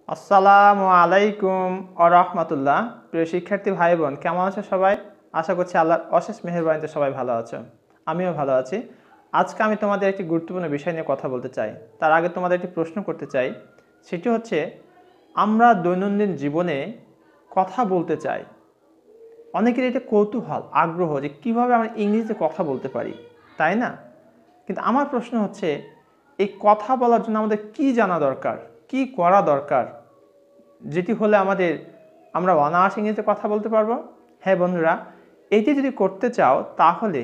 আসসালামু আলাইকুম ওয়া রাহমাতুল্লাহ। প্রিয় শিক্ষার্থী ভাই বোন, কেমন আছো সবাই? আশা করছি আল্লাহর অশেষ মেহেরবানিতে সবাই ভালো আছো। আমিও ভালো আছি। আজকে আমি তোমাদের একটি গুরুত্বপূর্ণ বিষয় নিয়ে কথা বলতে চাই। তার আগে তোমাদের একটি প্রশ্ন করতে চাই। সেটি হচ্ছে, আমরা দৈনন্দিন জীবনে কথা বলতে চাই। অনেকের এটা কৌতূহল, আগ্রহ যে কীভাবে আমরা ইংরেজিতে কথা বলতে পারি, তাই না? কিন্তু আমার প্রশ্ন হচ্ছে, এই কথা বলার জন্য আমাদের কি জানা দরকার, কি করা দরকার, যেটি হলে আমরা অনায়াসে ইংরেজিতে কথা বলতে পারবো? হ্যাঁ বন্ধুরা, এটি যদি করতে চাও তাহলে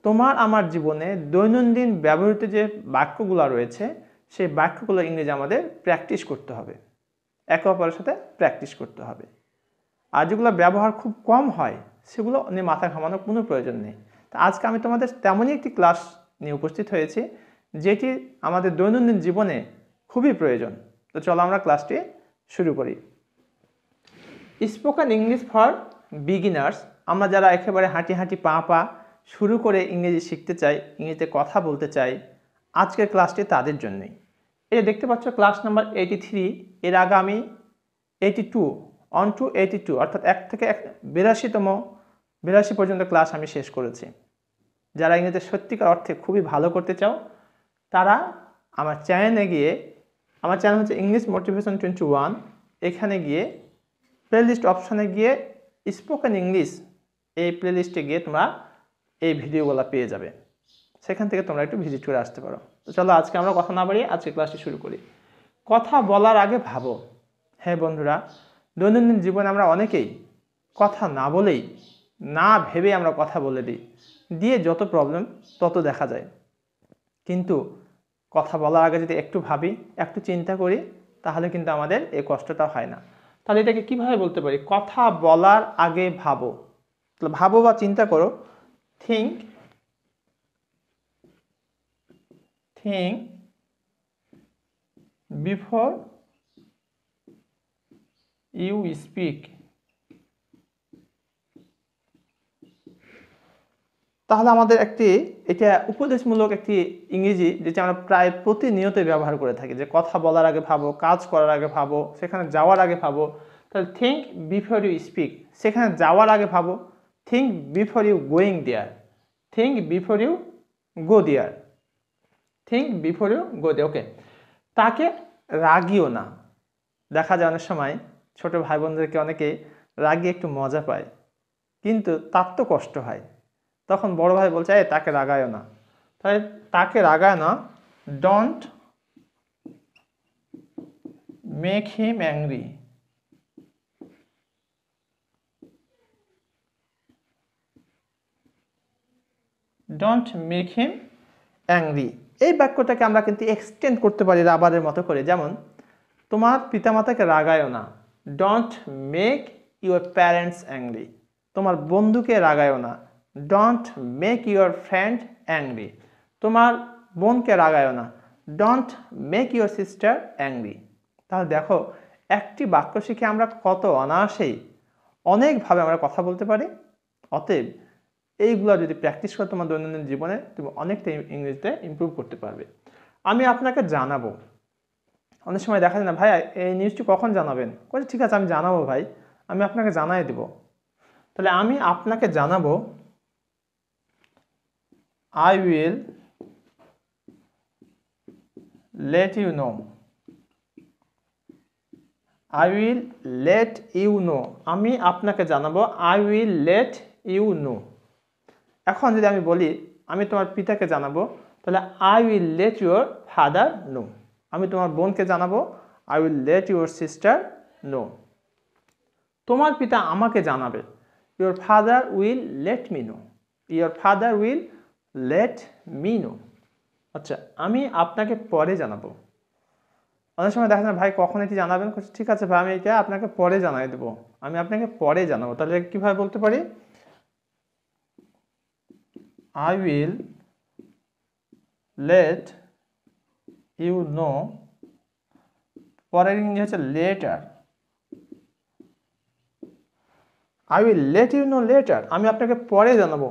তোমার আমার জীবনে দৈনন্দিন ব্যবহৃত যে বাক্যগুলো রয়েছে সেই বাক্যগুলো ইংরেজি আমাদের প্র্যাকটিস করতে হবে, একে অপরের সাথে প্র্যাকটিস করতে হবে। আর যেগুলো ব্যবহার খুব কম হয় সেগুলো নিয়ে মাথা ঘামানোর কোনো প্রয়োজন নেই। তো আজকে আমি তোমাদের তেমনই একটি ক্লাস নিয়ে উপস্থিত হয়েছি যেটি আমাদের দৈনন্দিন জীবনে খুবই প্রয়োজন। তো চলো আমরা ক্লাসটি শুরু করি। স্পোকেন ইংলিশ ফর বিগিনার্স, আমরা যারা একেবারে হাঁটি হাঁটি পা পা শুরু করে ইংরেজি শিখতে চাই, ইংরেজিতে কথা বলতে চাই, আজকের ক্লাসটি তাদের জন্যই। এটা দেখতে পাচ্ছ ক্লাস নাম্বার 83। এর আগে আমি 82 অন টু 82 অর্থাৎ 1 থেকে 82 পর্যন্ত ক্লাস আমি শেষ করেছি। যারা ইংরেজিতে সত্যিকার অর্থে খুবই ভালো করতে চাও তারা আমার চ্যানেলে গিয়ে, আমার চ্যানেল হচ্ছে ইংলিশ মোটিভেশন 21, এখানে গিয়ে প্লেলিস্ট অপশানে গিয়ে স্পোকেন ইংলিশ এই প্লেলিস্টে গিয়ে তোমরা এই ভিডিওগুলো পেয়ে যাবে। সেখান থেকে তোমরা একটু ভিজিট করে আসতে পারো। তো চলো আজকে আমরা কথা না বাড়িয়ে আজকে ক্লাসটি শুরু করি। কথা বলার আগে ভাবো। হ্যাঁ বন্ধুরা, দৈনন্দিন জীবনে আমরা অনেকেই কথা না বলেই, না ভেবে আমরা কথা বলে দিয়ে যত প্রবলেম তত দেখা যায়। কিন্তু কথা বলার আগে যদি একটু ভাবি, একটু চিন্তা করি, তাহলে কিন্তু আমাদের এই কষ্টটা হয় না। তাহলে এটাকে কিভাবে বলতে পারি? কথা বলার আগে ভাবো। ভাবো বা চিন্তা করো। Think before you speak. তাহলে আমাদের এটা উপদেশমূলক একটি ইংরেজি যেটা আমরা প্রায় প্রতিনিয়ত ব্যবহার করে থাকি, যে কথা বলার আগে ভাবো, কাজ করার আগে ভাবো, সেখানে যাওয়ার আগে ভাবো। তাহলে থিঙ্ক বিফোর ইউ স্পিক, সেখানে যাওয়ার আগে ভাবো। Think before you going there, think before you go there, think before you go there. Okay, তাকে রাগিও না। দেখা যায় অনেক সময় ছোট ভাই বোনদেরকে অনেকে রাগিয়ে একটু মজা পায়, কিন্তু তার তো কষ্ট হয়। তখন বড় ভাই বলছে, তাকে রাগায়ও না। তাহলে তাকে রাগায় না, don't make him angry. Don't make him angry, এই বাক্যটাকে আমরা কিন্তু এক্সটেন্ড করতে পারি রাবারের মতো করে। যেমন, তোমার পিতামাতাকে রাগায়ও না, don't make your parents angry. তোমার বন্ধুকে রাগায়ও না, don't make your friend angry. তোমার বোনকে রাগায়ও না, don't make your sister angry. তাহলে দেখো, একটি বাক্য শিখে আমরা কত অনায়াসেই অনেকভাবে আমরা কথা বলতে পারি। অতএব এইগুলো যদি প্র্যাকটিস করো তোমার দৈনন্দিন জীবনে, তুমি অনেকটা ইংরেজিতে ইমপ্রুভ করতে পারবে। আমি আপনাকে জানাবো। অনেক সময় দেখা যায় না, ভাই এই নিউজটি কখন জানাবেন? বলছি ঠিক আছে, আমি জানাবো ভাই, আমি আপনাকে জানাই দেব। তাহলে আমি আপনাকে জানাবো, I will let you know. I will let you know, আমি আপনাকে জানাবো। I will let you know। এখন যদি আমি বলি আমি তোমার পিতাকে জানাবো, তাহলে I will let your father know। আমি তোমার বোনকে জানাবো, I will let your sister know। তোমার পিতা আমাকে জানাবে, your father will let me know। your father will let me know। আচ্ছা, আমি আপনাকে পরে জানাবো। অনেক সময় দেখা যায়, ভাই কখন এটি জানাবেন? ঠিক আছে ভাই, আমি এটা আপনাকে পরে জানাই দেবো, আমি আপনাকে পরে জানাবো। তাহলে কিভাবে বলতে পারি? I will let you know, পরের ইংরেজি হচ্ছে letter. I will let you know later, আমি আপনাকে পরে জানাবো।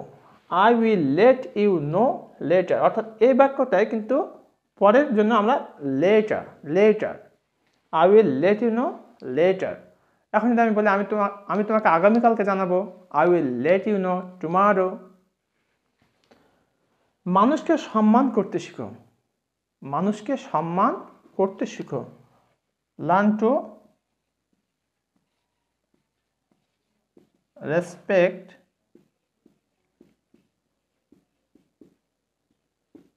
I will let you know later, অর্থাৎ এই বাক্যটাই কিন্তু পরের জন্য আমরা later. I will let you know later. এখন যদি আমি বলি আমি তোমাকে আগামীকালকে জানাবো, I will let you know tomorrow. মানুষকে সম্মান করতে শিখো, মানুষকে সম্মান করতে শিখো, learn to respect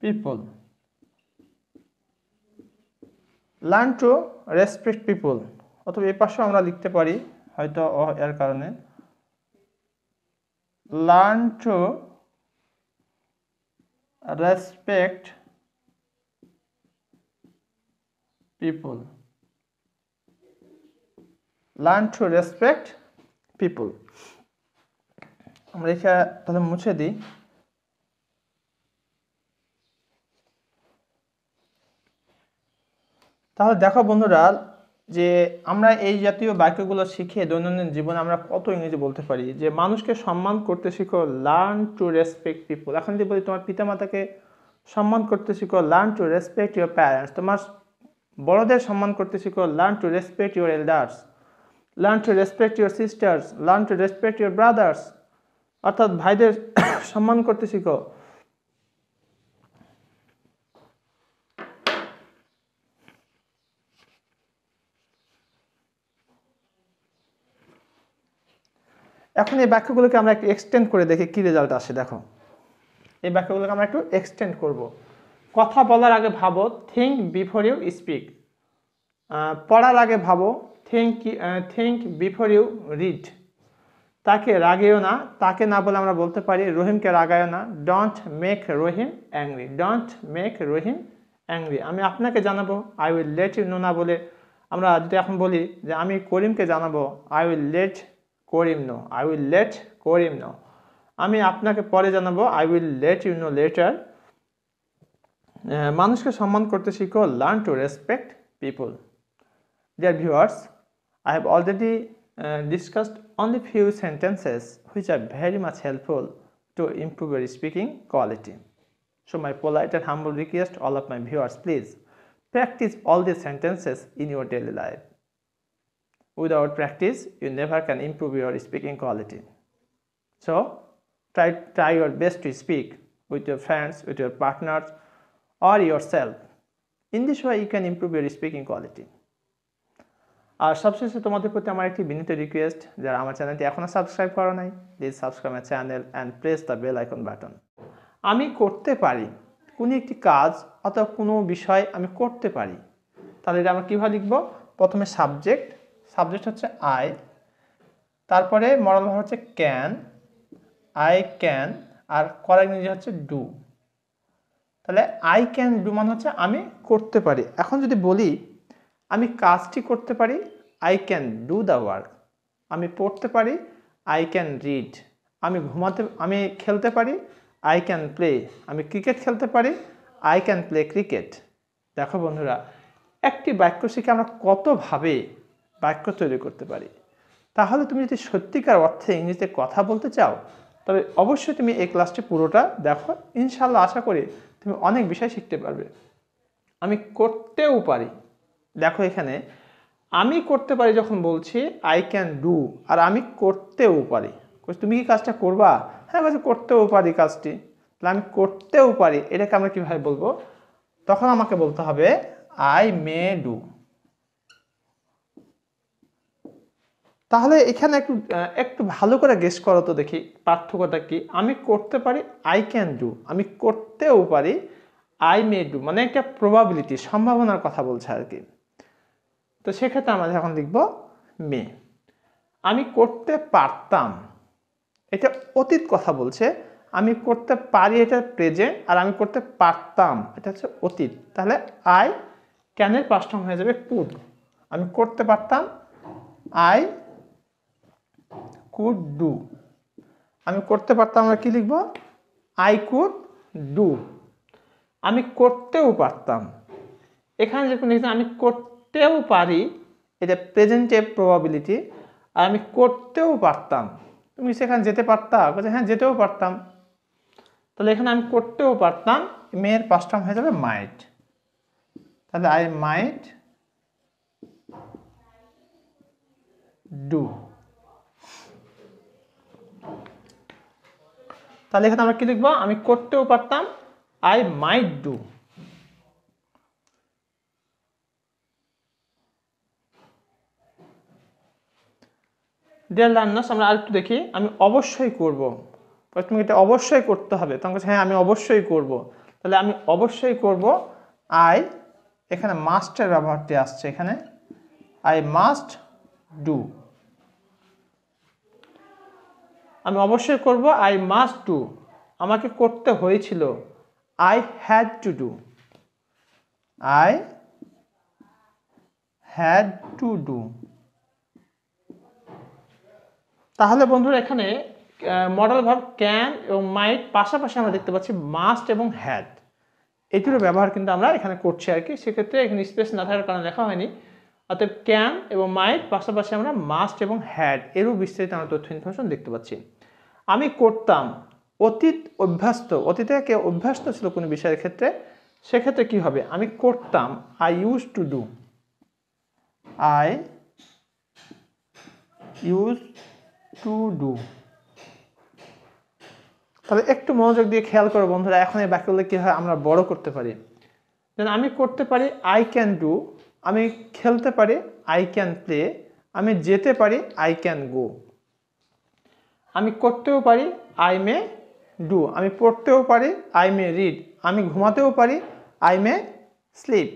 people, learn to respect people. অথবা এই পাশেও আমরা লিখতে পারি হয়তো এর কারণে, learn to respect people, learn to respect people. আমরা এটা তাহলে মুছে দিই। তাহলে দেখো বন্ধুরা, যে আমরা এই জাতীয় বাক্যগুলো শিখে দৈনন্দিন জীবনে আমরা কত ইংরেজি বলতে পারি। যে মানুষকে সম্মান করতে শিখো, লার্ন টু রেসপেক্ট পিপল। এখন যদি বলি তোমার পিতামাতাকে সম্মান করতে শিখো, learn to respect your parents. তোমার বড়দের সম্মান করতে শিখো, learn to respect your elders. Learn to respect your sisters, learn to respect your brothers. অর্থাৎ ভাইদের সম্মান করতে শিখো। এখন এই বাক্যগুলোকে আমরা একটু এক্সটেন্ড করে দেখি কি রেজাল্ট আসে। দেখো এই বাক্যগুলোকে আমরা একটু এক্সটেন্ড করব। কথা বলার আগে ভাবো, থিঙ্ক বিফোর ইউ স্পিক। পড়ার আগে ভাবো, থিঙ্ক বিফোর ইউ রিড। তাকে রাগেও না, তাকে না বলে আমরা বলতে পারি রহিমকে রাগায়ও না, don't make Rahim angry, don't make Rahim angry. আমি আপনাকে জানাবো, I will let you know না বলে আমরা যদি এখন বলি যে আমি করিমকে জানাবো, I will let Karim know, I will let Karim know. আমি আপনাকে পরে জানাবো, I will let you know later. মানুষকে সম্মান করতে শিখো, learn to respect people. Dear viewers, I have already discussed only few sentences which are very much helpful to improve your speaking quality. So my polite and humble request all of my viewers, please practice all these sentences in your daily life. Without practice, you never can improve your speaking quality. So try your best to speak with your friends, with your partners or yourself. In this way you can improve your speaking quality. আর সবশেষে তোমাদের প্রতি আমার একটি বিনীত request, যারা আমার চ্যানেলটি এখনও subscribe করো নাই, please subscribe my channel and press the bell icon button. আমি করতে পারি, কোনো একটি কাজ অথবা কোনো বিষয় আমি করতে পারি, তাহলে এটা আমরা কীভাবে লিখব? প্রথমে সাবজেক্ট হচ্ছে আই, তারপরে মডাল ভার্ব হচ্ছে ক্যান, আই ক্যান, আর করার ইংরেজি হচ্ছে ডু। তাহলে আই ক্যান ডু মানে হচ্ছে আমি করতে পারি। এখন যদি বলি আমি কাজটি করতে পারি, I can do the work. আমি পড়তে পারি, আই ক্যান রিড। আমি খেলতে পারি, আই ক্যান প্লে। আমি ক্রিকেট খেলতে পারি, আই ক্যান প্লে ক্রিকেট। দেখো বন্ধুরা, একটি বাক্য শিখে আমরা কতভাবে বাক্য তৈরি করতে পারি। তাহলে তুমি যদি সত্যিকার অর্থে ইংরেজিতে কথা বলতে চাও, তবে অবশ্যই তুমি এই ক্লাসটি পুরোটা দেখো। ইনশাল্লাহ আশা করি তুমি অনেক বিষয় শিখতে পারবে। আমি করতেও পারি, দেখো এখানে আমি করতে পারি যখন বলছি আই ক্যান ডু, আর আমি করতেও পারি। তুমি কি কাজটা করবা? হ্যাঁ বলছি করতেও পারি কাজটি। তাহলে আমি করতেও পারি, এটাকে আমরা কীভাবে বলবো? তখন আমাকে বলতে হবে আই মে ডু। তাহলে এখানে একটু ভালো করে গেস করো তো দেখি পার্থক্যটা কি। আমি করতে পারি, আই ক্যান ডু। আমি করতেও পারি, আই মে ডু। মানে একটা প্রবাবিলিটি, সম্ভাবনার কথা বলছে আর কি। তো সেক্ষেত্রে আমরা এখন লিখব মে। আমি করতে পারতাম, এটা অতীত কথা বলছে। আমি করতে পারি এটা প্রেজেন্ট, আর আমি করতে পারতাম এটা হচ্ছে অতীত। তাহলে আই ক্যানের পাস্ট ফর্ম হয়ে যাবে কুড। আমি করতে পারতাম, আই কুড ডু। আমি করতে পারতাম, আমরা কি লিখব? I could do. আমি করতেও পারতাম, এখানে যখন লিখছি আমি করতেও পারি, এটা প্রেজেন্টে প্রবাবিলিটি। আর আমি করতেও পারতাম, তুমি সেখানে যেতে পারতা? বলছে হ্যাঁ যেতেও পারতাম। তাহলে এখানে আমি করতেও পারতাম, মেয়ের পাস্ট ফর্ম হয়ে যাবে মাইট। তাহলে আই মাইট ডু। তাহলে এখানে আমরা কি লিখবো? আমি করতেও পারতাম I might do. Dear learners, আমরা আরেকটু দেখি। আমি অবশ্যই করব, প্রথমে এটা অবশ্যই করতে হবে। তখন কাছে হ্যাঁ আমি অবশ্যই করব। তাহলে আমি অবশ্যই করব আই, এখানে মাস্টের ব্যবহারটি আসছে এখানে, আই মাস্ট ডু। আমি অবশ্যই করব আই মাস্ট ডু, আমাকে করতে হয়েছিল I had to do, I had to do. তাহলে বন্ধুরা এখানে মডেল ভার্ব ক্যান এবং মাইট পাশাপাশি আমরা দেখতে পাচ্ছি মাস্ট এবং হ্যাড, এটিরও ব্যবহার কিন্তু আমরা এখানে করছি আর কি। সেক্ষেত্রে এখানে স্পেস না থাকার কারণে লেখা হয়নি। অতএব ক্যান এবং মাইট পাশাপাশি আমরা মাস্ট এবং হ্যাড এরও বিস্তারিত আমরা তথ্য ইনফরমেশন দেখতে পাচ্ছি। আমি করতাম, অতীত অভ্যস্ত, অতীতে কেউ অভ্যস্ত ছিল কোনো বিষয়ের ক্ষেত্রে, সেক্ষেত্রে কি হবে? আমি করতাম I use to do, I use to do. তাহলে একটু মনোযোগ দিয়ে খেয়াল করো বন্ধুরা, এখন এই বাক্যগুলো কি হয় আমরা বড় করতে পারি। যেন আমি করতে পারি আই ক্যান ডু, আমি খেলতে পারি আই ক্যান প্লে, আমি যেতে পারি আই ক্যান গো, আমি করতেও পারি আই মে ডু, আমি পড়তেও পারি আই মে রিড, আমি ঘুমাতেও পারি আই মে স্লিপ।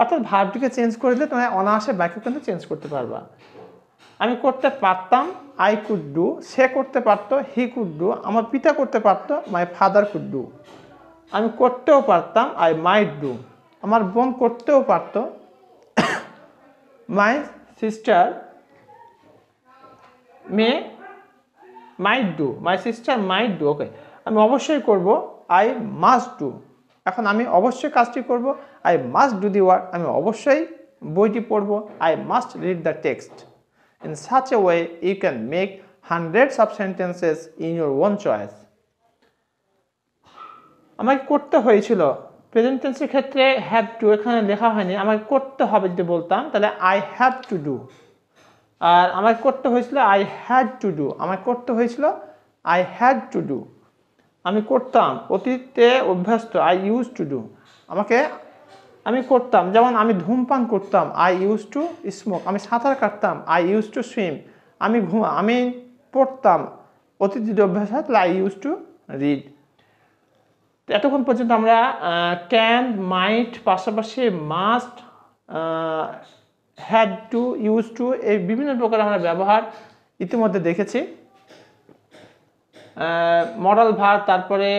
অর্থাৎ ভার্বটিকে চেঞ্জ করে দিলে তোমরা অনায়াসে বাক্য কিন্তু চেঞ্জ করতে পারবা। আমি করতে পারতাম আই কুড ডু, সে করতে পারতো হি কুড ডু, আমার পিতা করতে পারতো মাই ফাদার কুড ডু, আমি করতেও পারতাম আই মাইট ডু, আমার বোন করতেও পারতো my sister may might do, my sister might do. Okay, আমি অবশ্যই করব আই মাস্ট ডু, এখন আমি অবশ্যই কাজটি করব I must do the work, আমি অবশ্যই বইটি পড়ব I must read the text. In such a way, you can make hundreds of sentences in your own choice. আমাকে করতে হয়েছিল, প্রেজেন্ট টেন্সের ক্ষেত্রে হ্যাভ টু এখানে লেখা হয়নি, আমাকে করতে হবে যদি বলতাম তাহলে আই হ্যাভ টু ডু। আর আমাকে করতে হয়েছিল আই হ্যাড টু ডু, আমাকে করতে হয়েছিল আই হ্যাড টু ডু। আমি করতাম, অতীতে অভ্যস্ত আই ইউজ টু ডু, আমি করতাম, যেমন আমি ধূমপান করতাম আই ইউজ টু স্মোক, আমি সাঁতার কাটতাম আই ইউজ টু সুইম, আমি পড়তাম, অতীত যদি অভ্যাস হয় তাহলে আই ইউজ টু রিড। এতক্ষণ পর্যন্ত আমরা ক্যান, মাইট পাশাপাশি must, had to, use to, এই বিভিন্ন প্রকার আমরা ব্যবহার ইতিমধ্যে দেখেছি। মডেল ভার্ব, তারপরে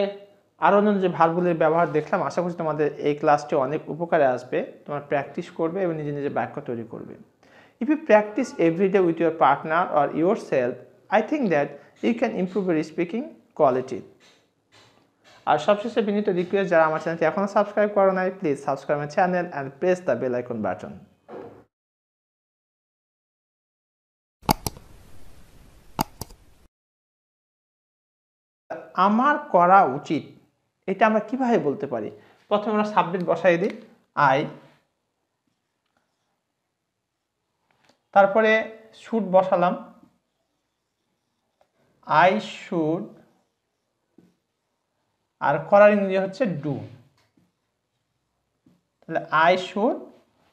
আরও অন্য যে ভার্বগুলির ব্যবহার দেখলাম। আশা করছি তোমাদের এই ক্লাসটি অনেক উপকারে আসবে, তোমরা প্র্যাকটিস করবে এবং নিজে নিজে বাক্য তৈরি করবে। If you practice everyday with your partner or yourself, I think that you can improve your speaking quality. আর সবশেষে বিনীত রিকোয়েস্ট, যারা আমার চ্যানেলটি এখনও সাবস্ক্রাইব করো নাই, please subscribe my channel and press the bell icon button. আমার করা উচিত, এটা আমরা কিভাবে বলতে পারি? প্রথমে আমরা সাবজেক্ট বসাই দিই আই, তারপরে শুড বসালাম আই শুড, আর করার ইংরেজি হচ্ছে ডু। তাহলে আই শুড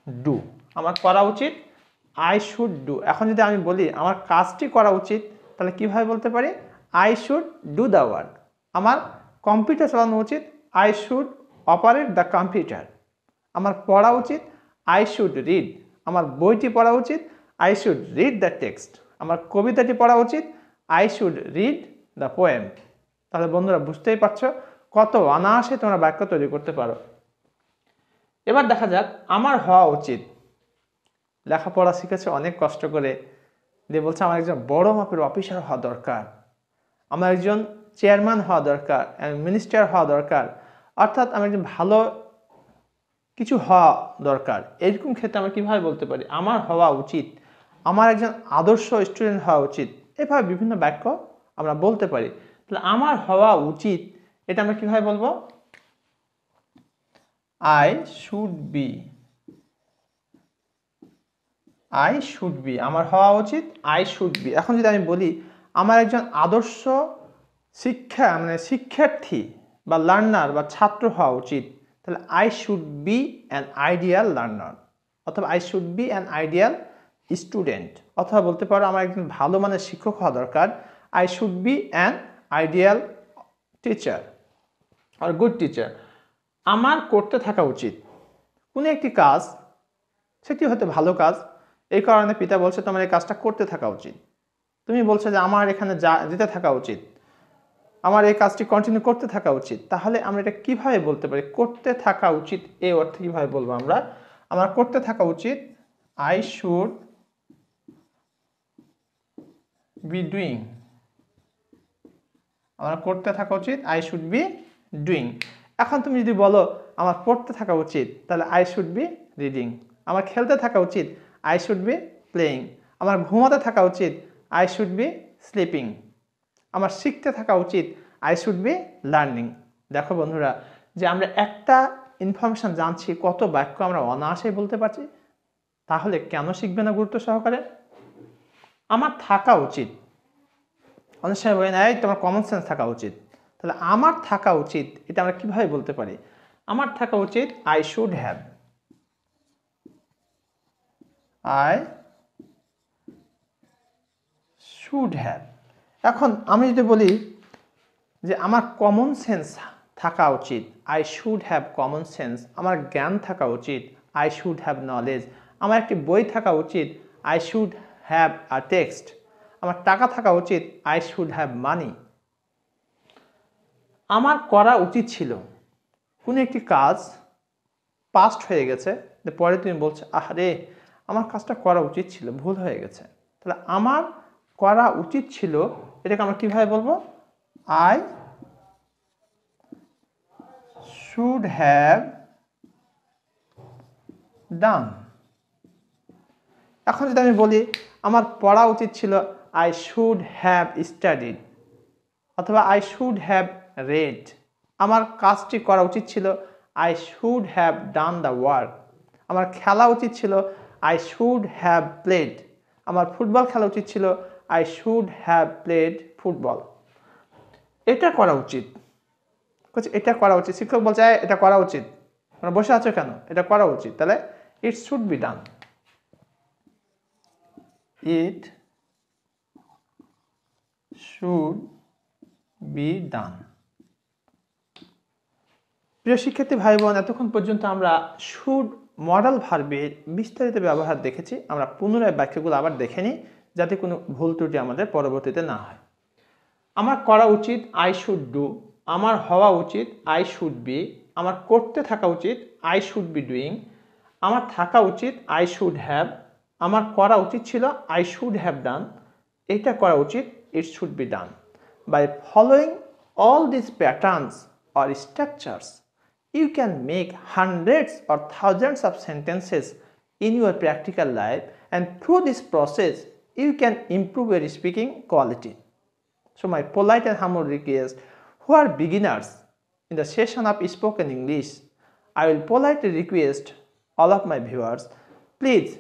ডু, আমার করা উচিত আই শুড ডু। এখন যদি আমি বলি আমার কাজটি করা উচিত, তাহলে কিভাবে বলতে পারি? I should do the work. আমার কম্পিউটার চালানো উচিত, I should operate the computer. আমার পড়া উচিত, আই শুড রিড। আমার বইটি পড়া উচিত, I should read the text. আমার কবিতাটি পড়া উচিত, I should read the poem. তাহলে বন্ধুরা বুঝতেই পারছো কত অনায়াসে তোমরা বাক্য তৈরি করতে পারো। এবার দেখা যাক আমার হওয়া উচিত। লেখাপড়া শিখেছে অনেক কষ্ট করে, দিয়ে বলছে আমার একজন বড় মাপের অফিসার হওয়া দরকার, আমার একজন চেয়ারম্যান হওয়া দরকার, মিনিস্টার হওয়া দরকার, অর্থাৎ আমার একজন ভালো কিছু হওয়া দরকার। এরকম ক্ষেত্রে আমরা কীভাবে বলতে পারি? আমার হওয়া উচিত, আমার একজন আদর্শ স্টুডেন্ট হওয়া উচিত। এভাবে বিভিন্ন বাক্য আমরা বলতে পারি। তাহলে আমার হওয়া উচিত, এটা আমরা কীভাবে বলবো? I should B I should B, আমার হওয়া উচিত আই শুড বি। এখন যদি আমি বলি আমার একজন আদর্শ শিক্ষার্থী বা লার্নার বা ছাত্র হওয়া উচিত, তাহলে I should be an ideal learner, অথবা I should be an ideal student, অথবা বলতে পারো আমার একজন ভালো মানের শিক্ষক হওয়া দরকার, I should be an ideal teacher আর গুড টিচার। আমার করতে থাকা উচিত কোনো একটি কাজ, সেটি হয়তো ভালো কাজ, এই কারণে পিতা বলছে তোমার এই কাজটা করতে থাকা উচিত। তুমি বলছো যে আমার এখানে যেতে থাকা উচিত, আমার এই কাজটি কন্টিনিউ করতে থাকা উচিত, তাহলে আমরা এটা কিভাবে বলতে পারি? করতে থাকা উচিত এই অর্থে কিভাবে বলবো আমরা? আমার করতে থাকা উচিত আই শুড বি ডুইং। আমার করতে থাকা উচিত আই শুড বি ডুইং। এখন তুমি যদি বলো আমার পড়তে থাকা উচিত, তাহলে আই শুড বি রিডিং। আমার খেলতে থাকা উচিত আই শুড বি প্লেয়িং। আমার ঘুমাতে থাকা উচিত আই শুড বি স্লিপিং। আমার শিখতে থাকা উচিত আই শুড বি লার্নিং। দেখো বন্ধুরা, যে আমরা একটা ইনফরমেশন জানছি, কত বাক্য আমরা অনায়াসেই বলতে পারছি, তাহলে কেন শিখবে না গুরুত্ব সহকারে? আমার থাকা উচিত, অনেক সময় বলি না এই তোমার কমন সেন্স থাকা উচিত, তাহলে আমার থাকা উচিত এটা আমরা কিভাবে বলতে পারি? আমার থাকা উচিত I should have. I should have. এখন আমি যদি বলি যে আমার কমন সেন্স থাকা উচিত, I should have common sense. আমার জ্ঞান থাকা উচিত, আই শুড হ্যাভ নলেজ। আমার একটি বই থাকা উচিত, I should have a text. আমার টাকা থাকা উচিত, আই শুড হ্যাভ মানি। আমার করা উচিত ছিল কোনো একটি কাজ, পাস্ট হয়ে গেছে, পরে তুমি বলছো আরে আমার কাজটা করা উচিত ছিল, ভুল হয়ে গেছে, তাহলে আমার করা উচিত ছিল এটাকে আমরা কিভাবে বলবো? I should have done. এখন যদি আমি বলি আমার পড়া উচিত ছিল, আই শুড হ্যাভ স্টাডিড, অথবা আই শুড হ্যাভ রেড। আমার কাজটি করা উচিত ছিল, I should have done the work. আমার খেলা উচিত ছিল, আই শুড হ্যাভ প্লেড। আমার ফুটবল খেলা উচিত ছিল, I should have played football. এটা করা উচিত, এটা করা উচিত। শিক্ষক বলছে এটা করা উচিত, তোমরা বসে আছো কেন? এটা করা উচিত, তাহলে ইট should be done. It should be ডান। প্রিয় শিক্ষার্থী ভাই বোন, এতক্ষণ পর্যন্ত আমরা শুড মডেল ভার্বের বিস্তারিত ব্যবহার দেখেছি। আমরা পুনরায় বাক্যগুলো আবার দেখে নিই, যাতে কোনো ভুল ত্রুটি আমাদের পরবর্তীতে না হয়। আমার করা উচিত আই শুড ডু। আমার হওয়া উচিত আই শুড বি। আমার করতে থাকা উচিত আই শুড বি ডুইং। আমার থাকা উচিত আই শুড হ্যাভ। আমার করা উচিত ছিল আই শুড হ্যাভ ডান। এটা করা উচিত it should be done. By following all these patterns or structures, you can make hundreds or thousands of sentences in your practical life, and through this process you can improve your speaking quality. So my polite and humble request, who are beginners in the session of spoken English, I will politely request all of my viewers, please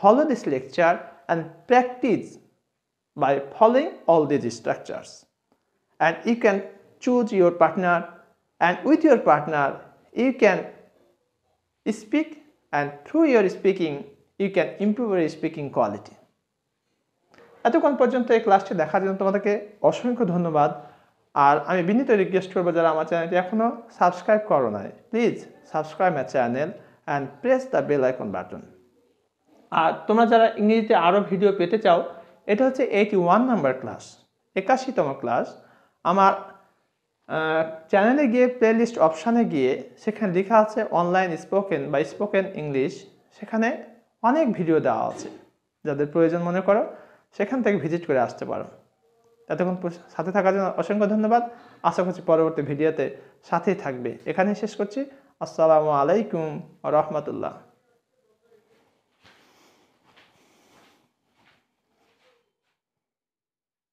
follow this lecture and practice by following all these structures. And you can choose your partner, and with your partner you can speak, and through your speaking you can improve your speaking quality. এতক্ষণ পর্যন্ত এই ক্লাসটি দেখার জন্য তোমাদেরকে অসংখ্য ধন্যবাদ। আর আমি বিনীত রিকোয়েস্ট করবো, যারা আমার চ্যানেলটি এখনও সাবস্ক্রাইব করো নাই, please subscribe my channel and press the bell icon button. আর তোমরা যারা ইংরেজিতে আরও ভিডিও পেতে চাও, এটা হচ্ছে 81 নাম্বার ক্লাস, 81তম ক্লাস। আমার চ্যানেলে গিয়ে প্লেলিস্ট অপশানে গিয়ে সেখানে লেখা আছে অনলাইন স্পোকেন বা স্পোকেন ইংলিশ, সেখানে অনেক ভিডিও দেওয়া আছে, যাদের প্রয়োজন মনে করো সেখান থেকে ভিজিট করে আসতে পারো। এতক্ষণ সাথে থাকার জন্য অসংখ্য ধন্যবাদ। আশা করছি পরবর্তী ভিডিওতে সাথেই থাকবে। এখানেই শেষ করছি। আসসালামু আলাইকুম ওয়া রাহমাতুল্লাহ।